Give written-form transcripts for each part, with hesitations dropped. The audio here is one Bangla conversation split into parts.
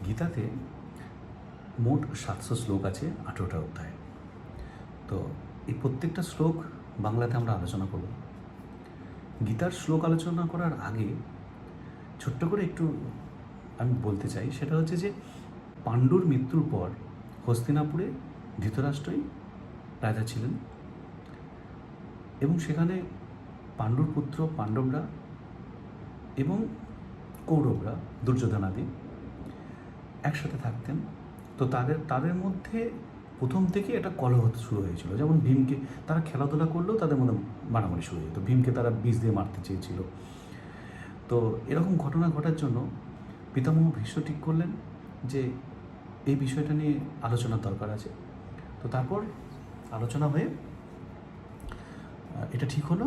গীতাতে মোট 700 শ্লোক আছে, 18টা অধ্যায়। তো এই প্রত্যেকটা শ্লোক বাংলাতে আমরা আলোচনা করব। গীতার শ্লোক আলোচনা করার আগে ছোট্ট করে একটু আমি বলতে চাই, সেটা হচ্ছে যে পাণ্ডুর মৃত্যুর পর হস্তিনাপুরে ধৃতরাষ্ট্রই রাজা ছিলেন এবং সেখানে পাণ্ডুর পুত্র পাণ্ডবরা এবং কৌরবরা, দুর্যোধনাদি একসাথে থাকতেন। তো তাদের মধ্যে প্রথম থেকে একটা কলহ শুরু হয়েছিল। যেমন ভীমকে তারা খেলাধুলা করলেও তাদের মধ্যে মারামারি শুরু হয়েছিল। ভীমকে তারা বিষ দিয়ে মারতে চেয়েছিল। তো এরকম ঘটনা ঘটার জন্য পিতামহ ভীষ্ম ঠিক করলেন যে এই বিষয়টা নিয়ে আলোচনার দরকার আছে। তো তারপর আলোচনা হয়ে এটা ঠিক হলো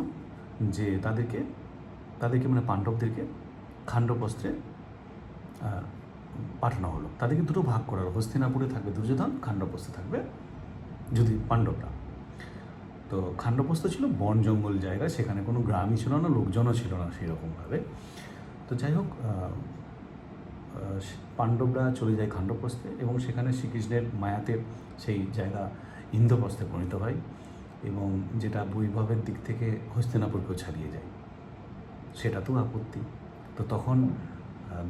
যে তাদেরকে মানে পাণ্ডবদেরকে খাণ্ডবস্ত্রে পাঠানো হলো। তাদেরকে দুটো ভাগ করা হলো। হস্তিনাপুরে থাকবে দুর্যোধন, খাণ্ডবস্ত্রে থাকবে যদি পাণ্ডবরা। তো খাণ্ডবস্ত্র ছিল বন জঙ্গল জায়গা, সেখানে কোনো গ্রামই ছিল না, লোকজনও ছিল না সেরকমভাবে। তো যাই হোক, পাণ্ডবরা চলে যায় খাণ্ডবস্ত্রে এবং সেখানে শ্রীকৃষ্ণের মায়াতে সেই জায়গা ইন্দ্রপ্রস্থে পরিণত হয় এবং যেটা বৈভবের দিক থেকে হস্তিনাপুরকেও ছাড়িয়ে যায়। সেটা তো আপত্তি। তো তখন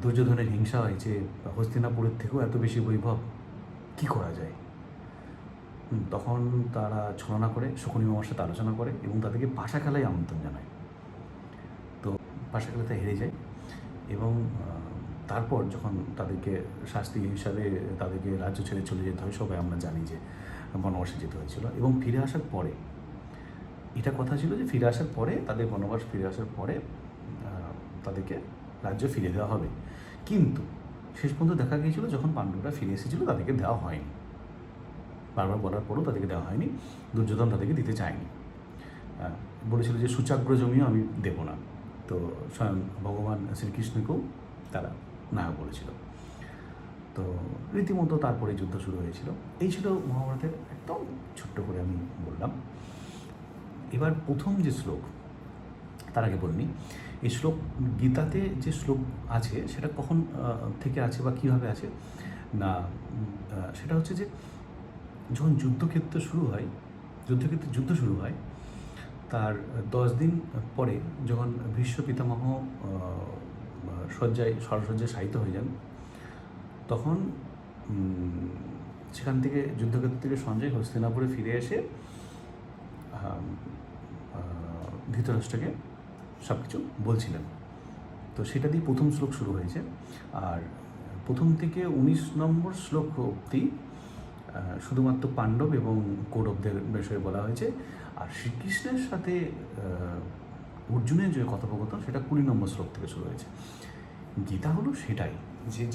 দুর্যোধনের হিংসা হয় যে হস্তিনাপুরের থেকেও এত বেশি বৈভব, কী করা যায়। তখন তারা ছলনা করে শকুনি মামার সাথে আলোচনা করে এবং তাদেরকে পাশা খেলায় আমন্ত্রণ জানায়। তো পাশা খেলাতে হেরে যায় এবং তারপর যখন তাদেরকে শাস্তি হিসাবে তাদেরকে রাজ্য ছেড়ে চলে যেতে হয়, সবাই আমরা জানি যে বনবাসে যেতে হয়েছিল। এবং ফিরে আসার পরে এটা কথা ছিল যে ফিরে আসার পরে তাদের বনবাস ফিরে আসার পরে তাদেরকে রাজ্য ফিরে দেওয়া হবে। কিন্তু শেষ পর্যন্ত দেখা গিয়েছিল যখন পাণ্ডবরা ফিরে এসেছিল তাদেরকে দেওয়া হয়নি। বারবার বলার পরেও তাদেরকে দেওয়া হয়নি। দুর্যোধন তাদেরকে দিতে চায়নি, বলেছিল যে সুচাগ্র জমিও আমি দেব না। তো স্বয়ং ভগবান শ্রীকৃষ্ণকেও তারা না বলেছিল। তো রীতিমতো তারপরে যুদ্ধ শুরু হয়েছিল। এই ছিল মহাভারতের একদম ছোট্ট করে আমি বললাম। এবার প্রথম যে শ্লোক, তার আগে বলিনি, এই শ্লোক গীতাতে যে শ্লোক আছে সেটা কখন থেকে আছে বা কীভাবে আছে না, সেটা হচ্ছে যে যখন যুদ্ধ শুরু হয় তার 10 দিন পরে যখন ভীষ্ম পিতামহ শরশয্যায় শায়িত হয়ে যান, তখন সেখান থেকে যুদ্ধক্ষেত্র থেকে সঞ্জয় হস্তিনাপুরে ফিরে এসে ধৃতরাষ্ট্রকে সব কিছু বলছিলেন। তো সেটা দিয়ে প্রথম শ্লোক শুরু হয়েছে। আর প্রথম থেকে 19 নম্বর শ্লোক অবধি শুধুমাত্র পাণ্ডব এবং কৌরবদের বিষয়ে বলা হয়েছে। আর শ্রীকৃষ্ণের সাথে অর্জুনের যে কথোপকথন সেটা 20 নম্বর শ্লোক থেকে শুরু হয়েছে। গীতা হলো সেটাই,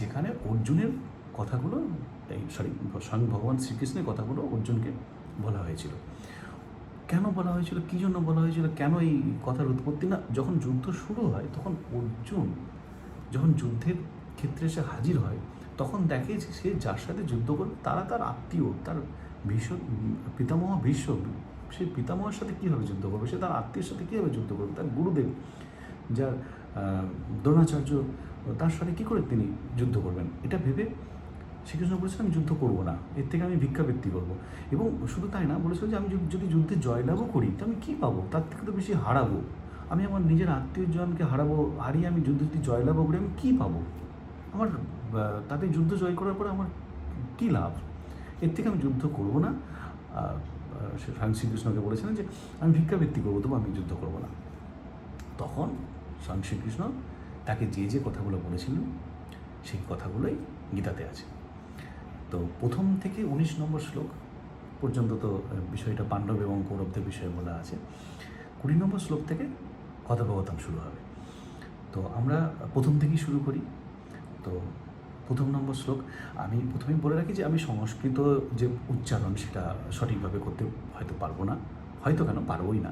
যেখানে অর্জুনের কথাগুলো স্বয়ং ভগবান শ্রীকৃষ্ণের কথাগুলো অর্জুনকে বলা হয়েছিল। কেন বলা হয়েছিল, কী জন্য বলা হয়েছিল, কেন এই কথার উৎপত্তি, না যখন যুদ্ধ শুরু হয় তখন অর্জুন যখন যুদ্ধের ক্ষেত্রে সে হাজির হয় তখন দেখে যে সে যার সাথে যুদ্ধ করবে তারা তার আত্মীয়, তার পিতামহ ভীষ্ম, সেই পিতামহের সাথে কীভাবে যুদ্ধ করবে, সে তার আত্মীয়ের সাথে কীভাবে যুদ্ধ করবে, তার গুরুদেব যার দ্রোণাচার্য, তার সাথে কী করে তিনি যুদ্ধ করবেন। এটা ভেবে শ্রীকৃষ্ণ বলেছেন আমি যুদ্ধ করবো না, এর থেকে আমি ভিক্ষাবৃত্তি করবো। এবং শুধু তাই না, বলেছিল যে আমি যদি যুদ্ধে জয়লাভও করি তো আমি কী পাবো, তার থেকে তো বেশি হারাবো। আমি আমার নিজের আত্মীয়জনকে হারিয়ে আমি যুদ্ধ যদি জয়লাভও করি আমি কী পাবো, আমার তাদের যুদ্ধ জয় করার পরে আমার কী লাভ, এর থেকে আমি যুদ্ধ করবো না। স্বয়ং শ্রীকৃষ্ণকে বলেছিলেন যে আমি ভিক্ষাবৃত্তি করবো, তবু আমি যুদ্ধ করবো না। তখন স্বয়ং শ্রীকৃষ্ণ তাকে যে কথাগুলো বলেছিলেন সেই কথাগুলোই গীতাতে আছে। তো প্রথম থেকে 19 নম্বর শ্লোক পর্যন্ত তো বিষয়টা পাণ্ডব এবং কৌরবদের বিষয়ে বলা আছে। 20 নম্বর শ্লোক থেকে কথোপকথন শুরু হবে। তো আমরা প্রথম থেকেই শুরু করি। তো প্রথম নম্বর শ্লোক আমি প্রথমেই বলে রাখি যে আমি সংস্কৃত যে উচ্চারণ সেটা সঠিকভাবে করতে হয়তো পারবো না, হয়তো কেন পারবোই না।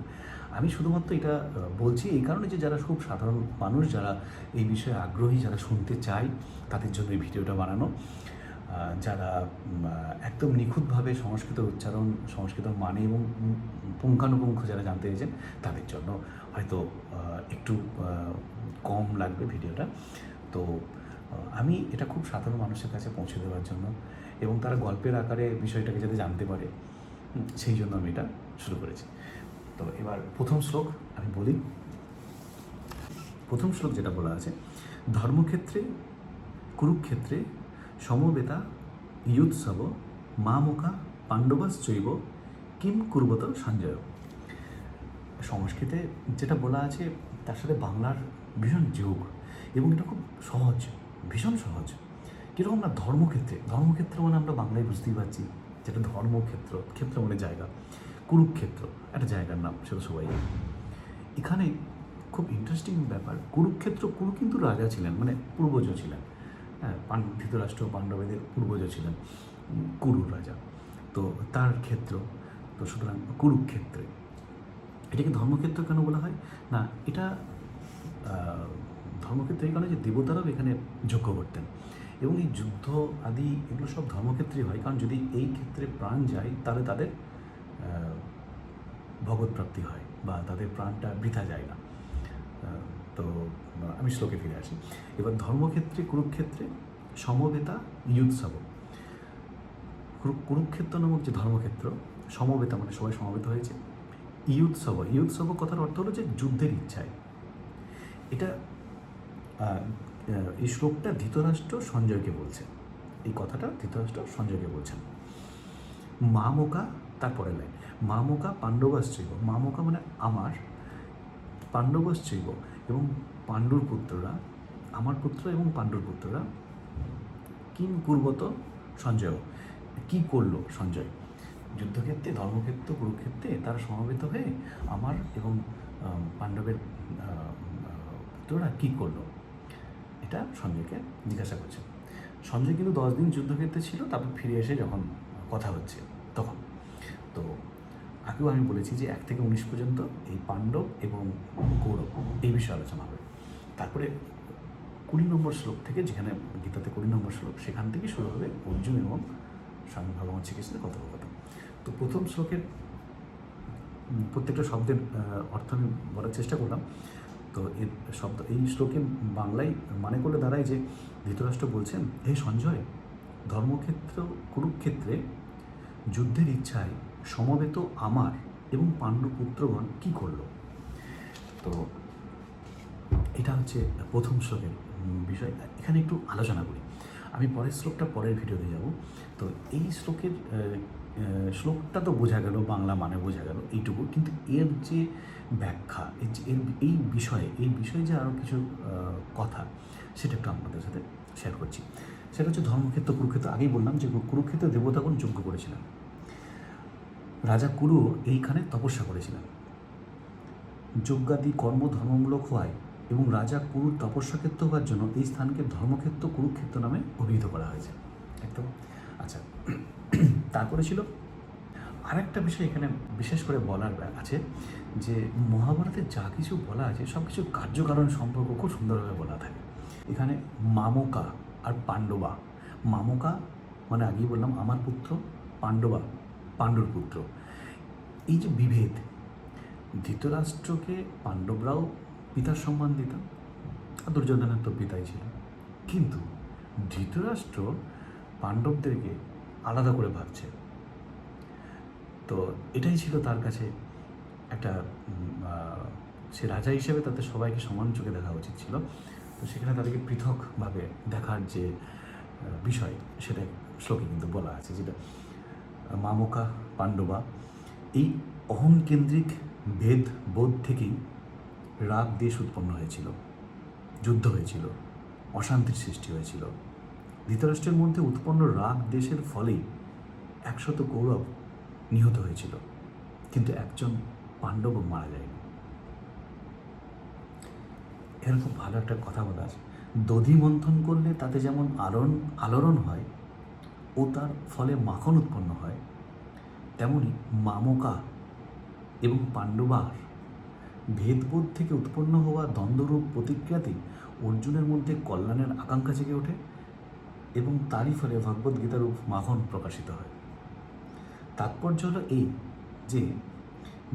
আমি শুধুমাত্র এটা বলছি এই কারণে যে যারা খুব সাধারণ মানুষ, যারা এই বিষয়ে আগ্রহী, যারা শুনতে চায় তাদের জন্য এই ভিডিওটা বানানো। যারা একদম নিখুঁতভাবে সংস্কৃত উচ্চারণ, সংস্কৃত মানে এবং পুঙ্খানুপুঙ্খ যারা জানতে চেয়েছেন তাদের জন্য হয়তো একটু কম লাগবে ভিডিওটা। তো আমি এটা খুব সাধারণ মানুষের কাছে পৌঁছে দেওয়ার জন্য এবং তারা গল্পের আকারে বিষয়টাকে যাতে জানতে পারে, সেই জন্য আমি এটা শুরু করেছি। তো এবার প্রথম শ্লোক আমি বলি। প্রথম শ্লোক যেটা বলা আছে, ধর্মক্ষেত্রে কুরুক্ষেত্রে সমবেতা ইয়ুৎসব মামুকা পাণ্ডবাশ্চৈব কিম কুর্বত সঞ্জয়। সংস্কৃতে যেটা বলা আছে তার সাথে বাংলার ভীষণ যোগ, এবং এটা খুব সহজ, ভীষণ সহজ। কীরকম না, ধর্মক্ষেত্র মানে আমরা বাংলায় বুঝতেই পারছি যেটা ধর্মক্ষেত্র, ক্ষেত্র মানে জায়গা। কুরুক্ষেত্র একটা জায়গার নাম, সেটা সবাই। এখানে খুব ইন্টারেস্টিং ব্যাপার, কুরুক্ষেত্র, কুরু কিন্তু রাজা ছিলেন, মানে পূর্বজ ছিলেন। হ্যাঁ, ধৃতরাষ্ট্র পাণ্ডবেদের পূর্বজ ছিলেন কুরু রাজা, তো তার ক্ষেত্র, তো সুতরাং কুরুক্ষেত্রে। এটাকে ধর্মক্ষেত্র কেন বলা হয় না, এটা ধর্মক্ষেত্র এই কারণে যে দেবতারাও এখানে যজ্ঞ করতেন, এবং এই যুদ্ধ আদি এগুলো সব ধর্মক্ষেত্রেই হয়। কারণ যদি এই ক্ষেত্রে প্রাণ যায় তাহলে তাদের ভগৎ প্রাপ্তি হয়, বা তাদের প্রাণটা বৃথা যায় না। তো আমি শ্লোকে ফিরে আসি। এবার ধর্মক্ষেত্রে কুরুক্ষেত্রে সমবেতা ইয়ুৎসব। কুরুক্ষেত্র নামক যে ধর্মক্ষেত্র, সমবেতা মানে সবাই সমবেত হয়েছে। ইয়ুৎসব কথার অর্থ হলো যে যুদ্ধের ইচ্ছায়। এটা এই শ্লোকটা ধৃতরাষ্ট্র সঞ্জয়কে বলছে, এই কথাটা ধৃতরাষ্ট্র সঞ্জয়কে বলছেন। মামুকা, তারপরে লাইন, মামুকা পাণ্ডবাশ্চৈব, মামুকা মানে আমার, পাণ্ডবাশ্চৈব এবং পাণ্ডুর পুত্ররা, আমার পুত্র এবং পাণ্ডুর পুত্ররা, কিম কুর্বত সঞ্জয়, কী করলো সঞ্জয় যুদ্ধক্ষেত্রে, ধর্মক্ষেত্র কুরুক্ষেত্রে তারা সমবেত হয়ে আমার এবং পাণ্ডবের পুত্ররা কী করলো, এটা সঞ্জয়কে জিজ্ঞাসা করছে। সঞ্জয় কিন্তু 10 দিন যুদ্ধক্ষেত্রে ছিল, তারপর ফিরে এসে যখন কথা হচ্ছে তখন। তো আগেও আমি বলেছি যে 1 থেকে 19 পর্যন্ত এই পাণ্ডব এবং কৌরব এই বিষয়ে আলোচনা হবে। তারপরে 20 নম্বর শ্লোক থেকে, যেখানে গীতাতে 20 নম্বর শ্লোক, সেখান থেকে শুরু হবে অর্জুন এবং স্বামী ভগবান শ্রীকৃষ্ণের কথোপকথন। তো প্রথম শ্লোকের প্রত্যেকটা শব্দের অর্থ আমি বলার চেষ্টা করলাম। তো এর শব্দ, এই শ্লোকের বাংলায় মানে করলে দাঁড়ায় যে ধৃতরাষ্ট্র বলছেন, হে সঞ্জয়, ধর্মক্ষেত্র কুরুক্ষেত্রে যুদ্ধের ইচ্ছায় সমবেত আমার এবং পাণ্ডু পুত্রগণ কী করলো। তো এটা হচ্ছে প্রথম শ্লোকের বিষয়। এখানে একটু আলোচনা করি, আমি পরের শ্লোকটা পরের ভিডিওতে যাব। তো এই শ্লোকটা তো বোঝা গেল, বাংলা মানে বোঝা গেল এইটুকু, কিন্তু এর যে ব্যাখ্যা, এই বিষয়ে যে আরও কিছু কথা, সেটা একটু আপনাদের সাথে শেয়ার করছি। সেটা হচ্ছে ধর্মক্ষেত্র কুরুক্ষেত্র। আগেই বললাম যে কুরুক্ষেত্রে দেবতাগণ যজ্ঞ করেছিলেন, রাজা কুরু এইখানে তপস্যা করেছিলেন। যজ্ঞাদি কর্ম ধর্মমূলক হওয়ায় এবং রাজা কুরুর তপস্যাক্ষেত্র হওয়ার জন্য এই স্থানকে ধর্মক্ষেত্র কুরুক্ষেত্র নামে অভিহিত করা হয়েছে। একদম। আচ্ছা, তারপরে ছিল আরেকটা বিষয় এখানে বিশেষ করে বলার আছে, যে মহাভারতে যা কিছু বলা আছে সব কিছু কার্যকারণ সম্পর্ক খুব সুন্দরভাবে বলা থাকে। এখানে মামুকা আর পাণ্ডবা, মামুকা মানে আগেই বললাম আমার পুত্র, পাণ্ডবা পাণ্ডুর পুত্র। এই যে বিভেদ, ধৃতরাষ্ট্রকে পাণ্ডবরাও পিতার সম্মান দিতাম, আর দুর্যোধনের তো পিতাই ছিল, কিন্তু ধৃতরাষ্ট্র পাণ্ডবদেরকে আলাদা করে ভাবছে। তো এটাই ছিল তার কাছে একটা, সে রাজা হিসেবে তাদের সবাইকে সমান চোখে দেখা উচিত ছিল। তো সেখানে তাদেরকে পৃথকভাবে দেখার যে বিষয়, সেটা শ্লোকে কিন্তু বলা আছে, যেটা মামুকা পাণ্ডবা, এই অহংকেন্দ্রিক বোধ থেকেই রাগ দেশ উৎপন্ন হয়েছিল, যুদ্ধ হয়েছিল, অশান্তির সৃষ্টি হয়েছিল। ধৃতরাষ্ট্রের মধ্যে উৎপন্ন রাগ দেশের ফলেই 100 কৌরব নিহত হয়েছিল, কিন্তু একজন পাণ্ডবও মারা যায়নি। এর খুব ভালো একটা কথা বলা আছে, দধি মন্থন করলে তাতে যেমন আলোড়ন হয় ও তার ফলে মাখন উৎপন্ন হয়, তেমনি মামুকা এবং পাণ্ডবার ভেদবোধ থেকে উৎপন্ন হওয়া দ্বন্দ্বরূপ প্রতিক্রিয়াতেই অর্জুনের মধ্যে কল্যাণের আকাঙ্ক্ষা জেগে ওঠে এবং তারই ফলে ভগবদ্গীতারূপ মাখন প্রকাশিত হয়। তাৎপর্য হলো এই যে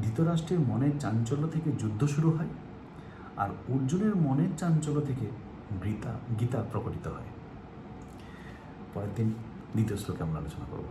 ধৃতরাষ্ট্রের মনের চাঞ্চল্য থেকে যুদ্ধ শুরু হয়, আর অর্জুনের মনের চাঞ্চল্য থেকে গীতা প্রকটিত হয়। পরের দিন দ্বিতীয় শ্লোকে আমরা আলোচনা করব।